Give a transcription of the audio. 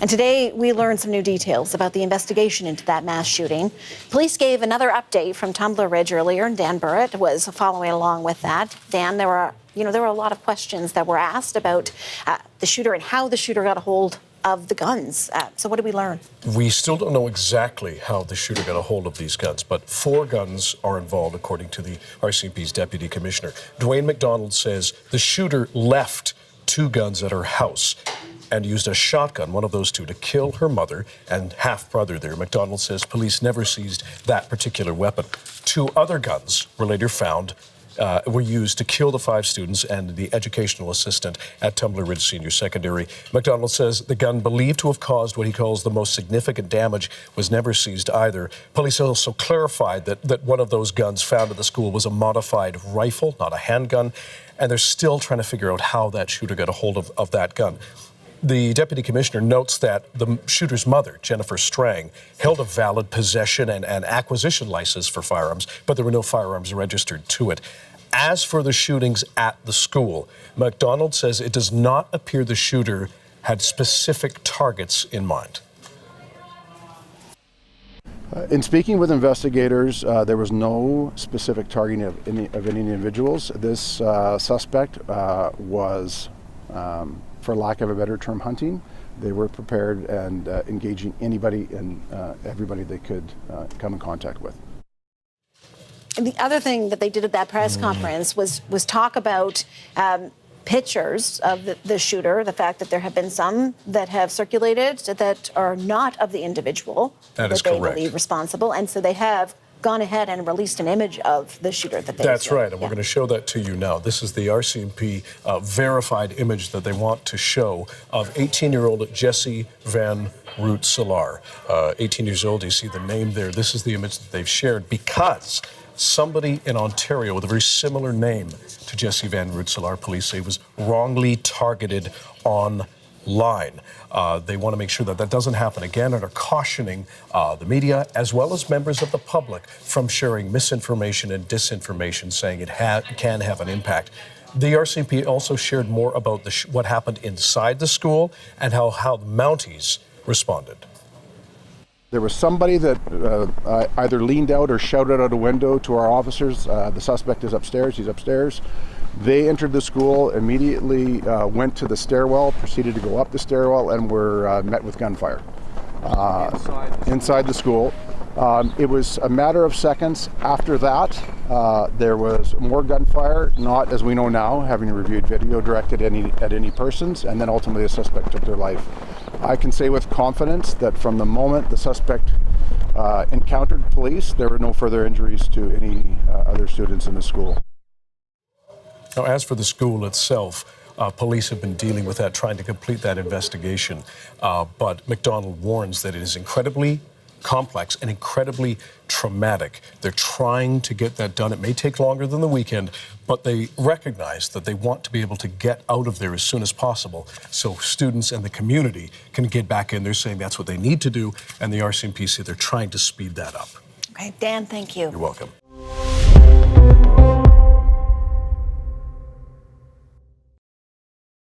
And today we learned some new details about the investigation into that mass shooting. Police gave another update from Tumbler Ridge earlier, and Dan Burrett was following along with that. Dan, there were a lot of questions that were asked about the shooter and how the shooter got a hold of the guns. So what did we learn? We still don't know exactly how the shooter got a hold of these guns, but 4 guns are involved, according to the RCMP's deputy commissioner. Dwayne McDonald says the shooter left 2 guns at her house and used a shotgun, one of those 2, to kill her mother and half-brother there. McDonald says police never seized that particular weapon. 2 other guns were later found were used to kill the 5 students and the educational assistant at Tumbler Ridge Senior Secondary. McDonald says the gun believed to have caused what he calls the most significant damage was never seized either. Police also clarified that one of those guns found at the school was a modified rifle, not a handgun, and they're still trying to figure out how that shooter got a hold of that gun. The deputy commissioner notes that the shooter's mother, Jennifer Strang, held a valid possession and acquisition license for firearms, but there were no firearms registered to it. As for the shootings at the school, McDonald says it does not appear the shooter had specific targets in mind. In speaking with investigators, there was no specific targeting of any individuals. This suspect was, for lack of a better term, hunting. They were prepared and engaging anybody and everybody they could come in contact with. And the other thing that they did at that press conference was talk about pictures of the shooter, the fact that there have been some that have circulated that are not of the individual that is they correct. believe responsible, and so they have gone ahead and released an image of the shooter that they That's right, and we're going to show that to you now. This is the RCMP verified image that they want to show of 18-year-old Jesse Van Rootselaar. 18 years old, you see the name there. This is the image that they've shared because somebody in Ontario with a very similar name to Jesse Van Rootselaar, police say, was wrongly targeted online. They want to make sure that that doesn't happen again and are cautioning the media as well as members of the public from sharing misinformation and disinformation, saying it can have an impact. The RCMP also shared more about what happened inside the school and how the Mounties responded. There was somebody that either leaned out or shouted out a window to our officers. The suspect is upstairs, he's upstairs. They entered the school, immediately went to the stairwell, proceeded to go up the stairwell, and were met with gunfire inside the school. It was a matter of seconds after that. There was more gunfire, not as we know now, having reviewed video, directed at any persons, and then ultimately the suspect took their life. I can say with confidence that from the moment the suspect encountered police, there were no further injuries to any other students in the school. Now, as for the school itself, police have been dealing with that, trying to complete that investigation. But McDonald warns that it is incredibly complex and incredibly traumatic. They're trying to get that done. It may take longer than the weekend, but they recognize that they want to be able to get out of there as soon as possible so students and the community can get back in. They're saying that's what they need to do, and the RCMP say they're trying to speed that up. Okay, Dan, thank you. You're welcome.